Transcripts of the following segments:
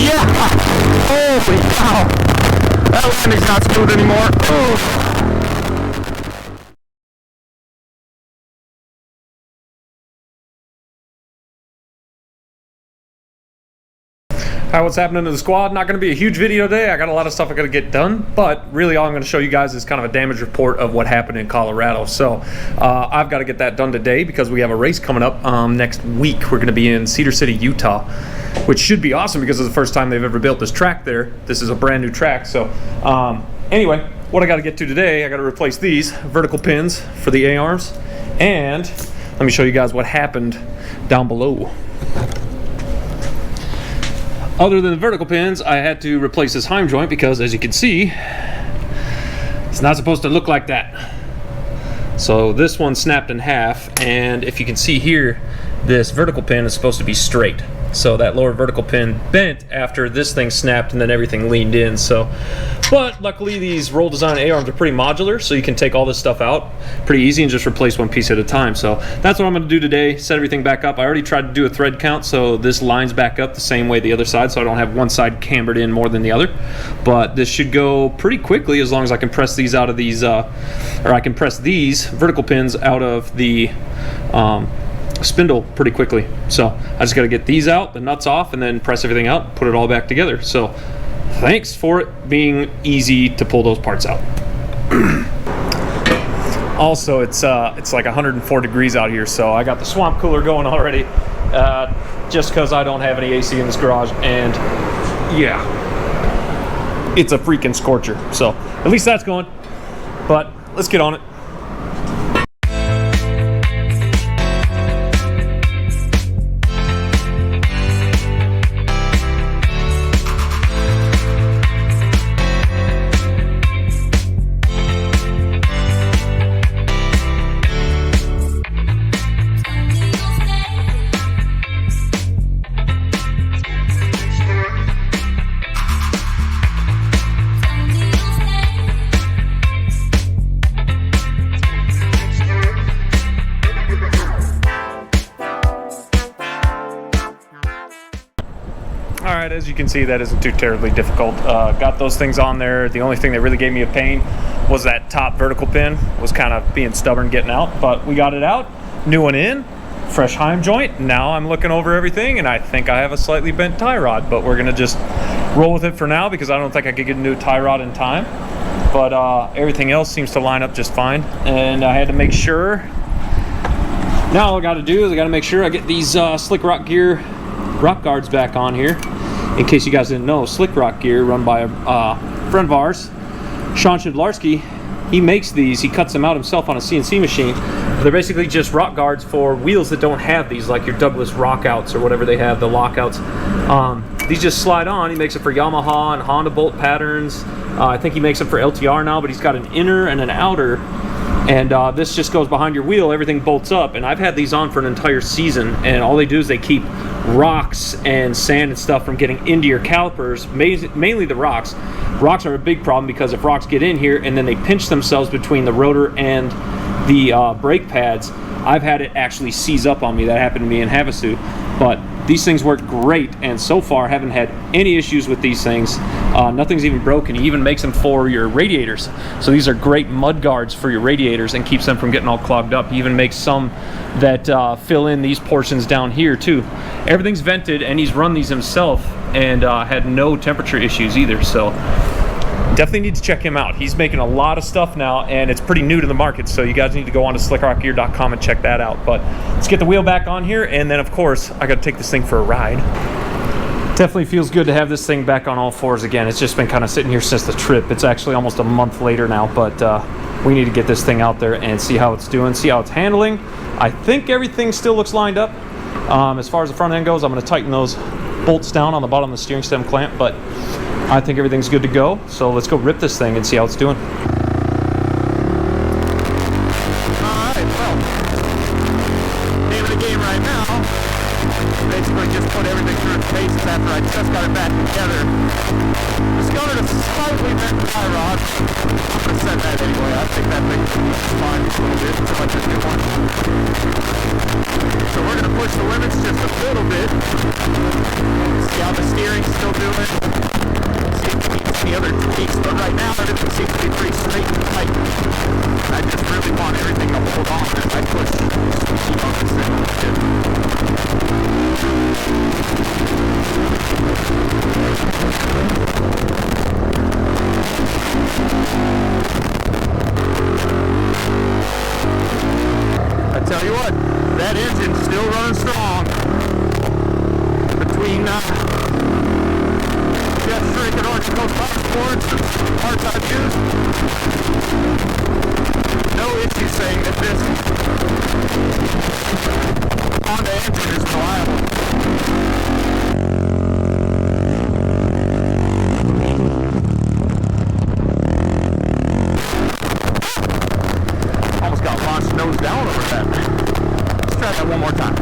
yeah! Holy cow! That landing's not smooth anymore. Oh. Hi, what's happening to the squad? Not going to be a huge video today. I got a lot of stuff I got to get done, but really all I'm going to show you guys is kind of a damage report of what happened in Colorado. So I've got to get that done today because we have a race coming up next week. We're going to be in Cedar City, Utah, which should be awesome because it's the first time they've ever built this track there. This is a brand new track. So anyway, what I got to get to today, I got to replace these vertical pins for the A-arms, and let me show you guys what happened down below. Other than the vertical pins, I had to replace this Heim joint because, as you can see, it's not supposed to look like that. So this one snapped in half, and if you can see here, this vertical pin is supposed to be straight. So that lower vertical pin bent after this thing snapped and then everything leaned in. But luckily these Roll Design A-arms are pretty modular, so you can take all this stuff out pretty easy and just replace one piece at a time. So that's what I'm going to do today, set everything back up. I already tried to do a thread count so this lines back up the same way the other side, so I don't have one side cambered in more than the other. But this should go pretty quickly as long as I can press these out of these, or I can press these vertical pins out of the spindle pretty quickly. So I just got to get these out, the nuts off, and then press everything out, put it all back together. So thanks for it being easy to pull those parts out. Also, it's like 104 degrees out here, so I got the swamp cooler going already, just because I don't have any AC in this garage, and yeah, it's a freaking scorcher. So at least that's going, but let's get on it. Alright, as you can see, that isn't too terribly difficult. Got those things on there. The only thing that really gave me a pain was that top vertical pin was kind of being stubborn getting out, but we got it out. New one in, fresh Heim joint. Now I'm looking over everything, and I think I have a slightly bent tie rod, but we're gonna just roll with it for now because I don't think I could get a new tie rod in time. But everything else seems to line up just fine, and I had to make sure. Now all I got to do is I got to make sure I get these Slick Rock Gear rock guards back on here. In case you guys didn't know, Slick Rock Gear, run by a friend of ours, Sean Shidlarski, he makes these. He cuts them out himself on a CNC machine. They're basically just rock guards for wheels that don't have these, like your Douglas Rockouts or whatever they have, the lockouts. These just slide on. He makes it for Yamaha and Honda bolt patterns. I think he makes them for LTR now, but he's got an inner and an outer. And this just goes behind your wheel, everything bolts up, and I've had these on for an entire season, and all they do is they keep rocks and sand and stuff from getting into your calipers, mainly the rocks. Rocks are a big problem because if rocks get in here and then they pinch themselves between the rotor and the brake pads, I've had it actually seize up on me. That happened to me in Havasu, but these things work great, and so far haven't had any issues with these things. Nothing's even broken. He even makes them for your radiators. So these are great mud guards for your radiators and keeps them from getting all clogged up. He even makes some that fill in these portions down here too. Everything's vented, and he's run these himself and had no temperature issues either. So definitely need to check him out. He's making a lot of stuff now, and it's pretty new to the market, so you guys need to go on to slickrockgear.com and check that out. But let's get the wheel back on here, and then of course I got to take this thing for a ride. Definitely feels good to have this thing back on all fours again. It's just been kind of sitting here since the trip. It's actually almost a month later now, but we need to get this thing out there and see how it's doing, see how it's handling. I think everything still looks lined up. As far as the front end goes, I'm going to tighten those bolts down on the bottom of the steering stem clamp, but I think everything's good to go. So let's go rip this thing and see how it's doing. Alright, well, name of the game right now, basically just put everything through its paces after I just got it back together. Discovered a slightly bent tie rod. I'm going to send that anyway. I think that thing is fine a little bit, so much as new one. So we're going to put push the limits just a little bit. See how the steering's still doing. See if we can see other tweaks, but right now everything seems to be pretty straight and tight. I just really want everything to hold on as I push squeaky on this thing a little bit. I tell you what, that engine's still running strong. Between Jeff Shrink and Orange Coast Powersports and parts I've used, no issue saying that this Honda engine is reliable. Almost got launched nose down over that thing. Let's try that one more time.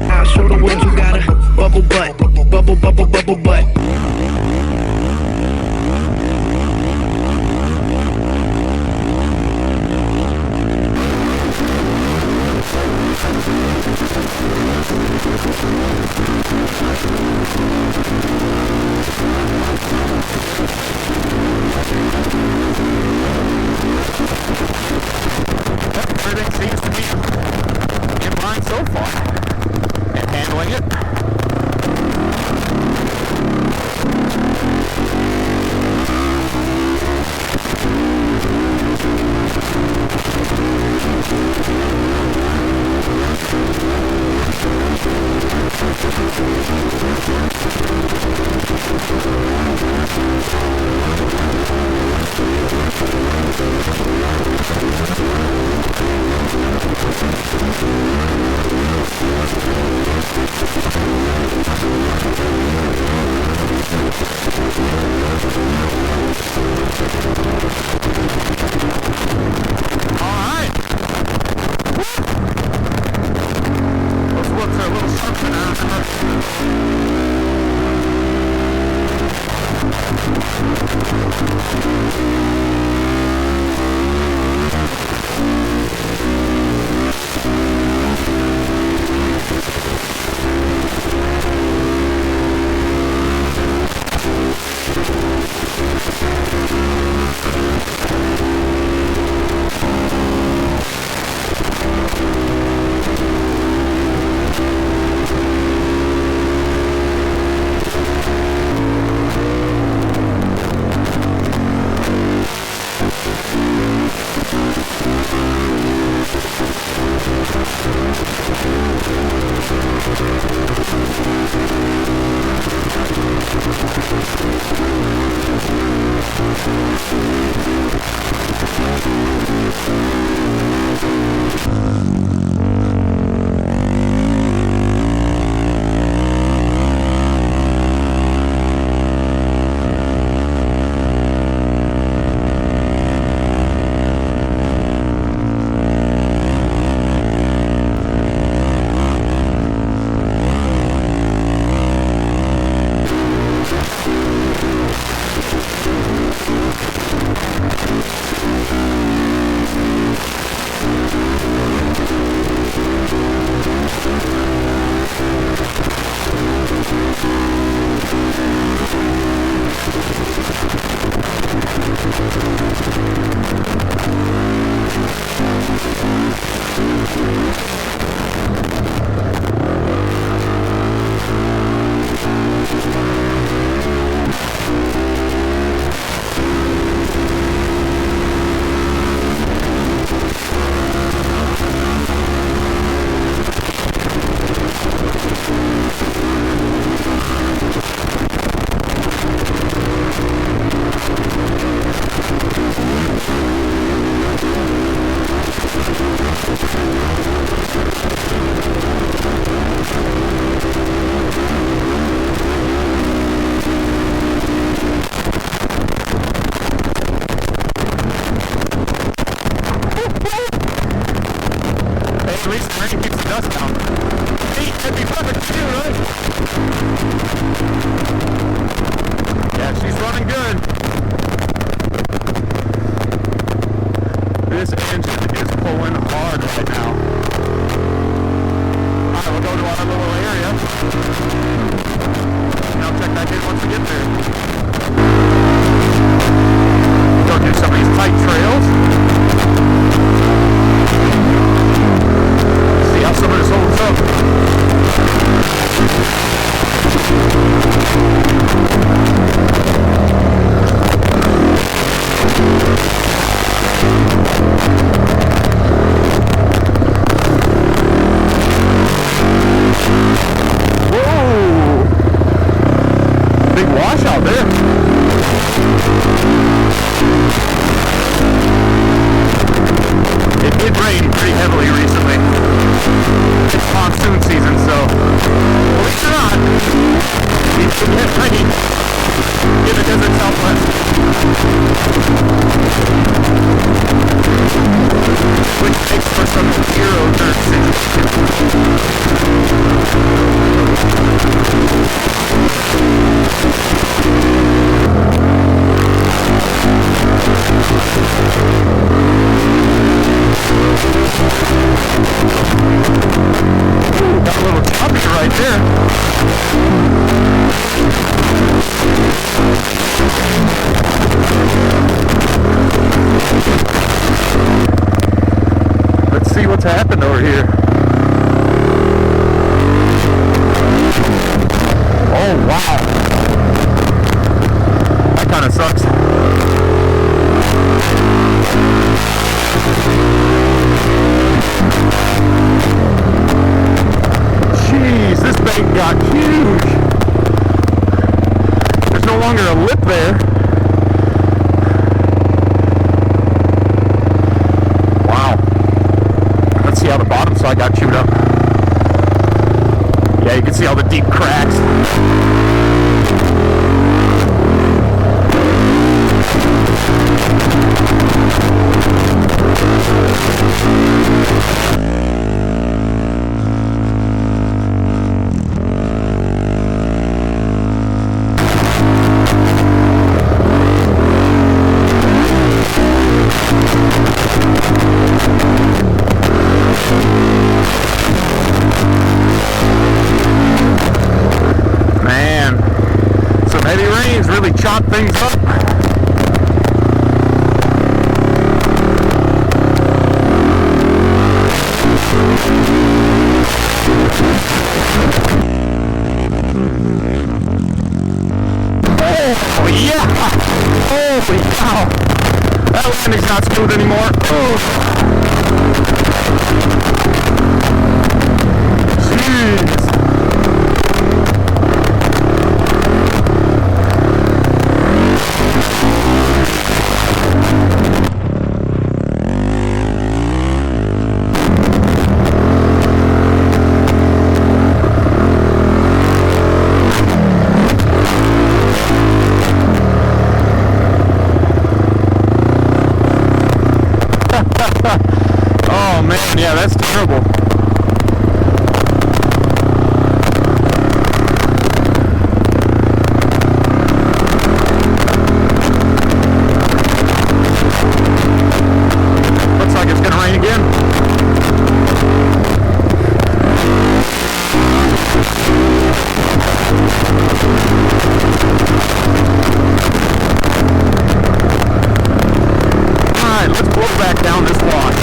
I'll show the world you got a bubble butt, bubble, bubble, bubble butt. Everything seems to be in line so far and handling it. least the rain keeps the dust down. Neat, that'd be perfect for you, right? Yeah, she's running good. This engine is pulling hard right now. Alright, we'll go to our little area. And I'll check back in once we get there. Go do some of these tight trails. See how some of this holds up. Whoa! Big washout there. It did rain pretty heavily recently. It's monsoon season, so believe it or not, it can get rain in the desert southwest. Which makes for some Euro dirt situation. Ooh, got a little choppy right there. Let's see what's happened over here. Oh, wow. That kind of sucks. Jeez, this bank got huge. There's no longer a lip there. Wow. Let's see how the bottom side got chewed up. Yeah, you can see all the deep cracks. Man, some heavy rains really chop things up. Oh yeah! Holy cow! That landing's not smooth anymore. Oh. Jeez. Oh man, yeah, that's terrible. Looks like it's gonna rain again. Alright, let's blow back down this wash.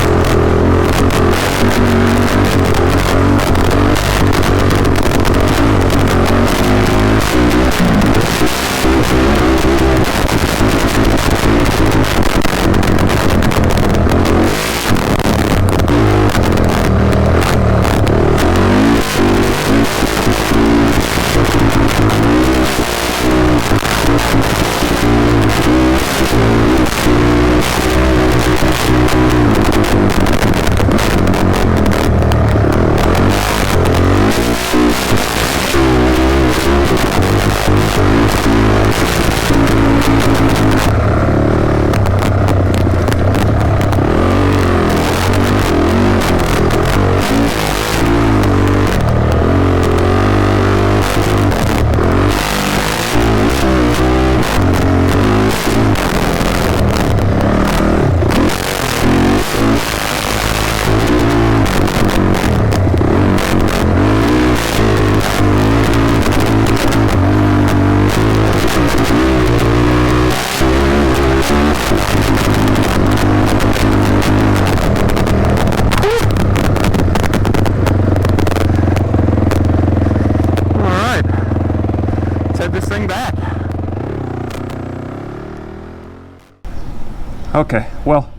Okay, well,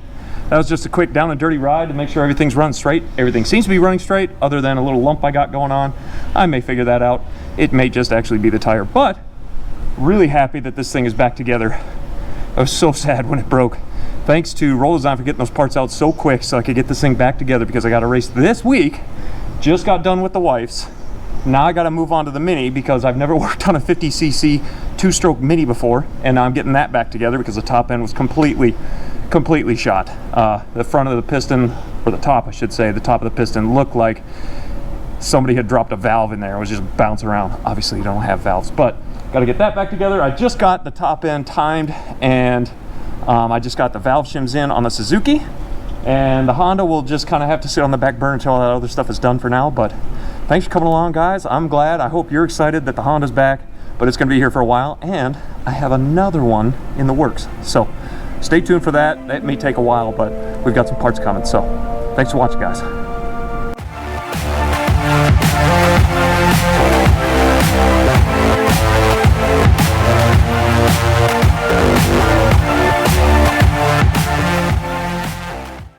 that was just a quick down and dirty ride to make sure everything's running straight. Everything seems to be running straight, other than a little lump I got going on. I may figure that out. It may just actually be the tire, but really happy that this thing is back together. I was so sad when it broke. Thanks to Roll Design for getting those parts out so quick so I could get this thing back together, because I got a race this week. Just got done with the wife's. Now I got to move on to the Mini, because I've never worked on a 50cc two-stroke Mini before, and now I'm getting that back together because the top end was completely shot. The front of the piston, or the top I should say, the top of the piston looked like somebody had dropped a valve in there. It was just bouncing around. Obviously you don't have valves, but got to get that back together. I just got the top end timed, and I just got the valve shims in on the Suzuki, and the Honda will just kind of have to sit on the back burner until all that other stuff is done for now. But thanks for coming along, guys. I'm glad. I hope you're excited that the Honda's back, but it's going to be here for a while, and I have another one in the works. So stay tuned for that. That may take a while, but we've got some parts coming. So thanks for watching, guys.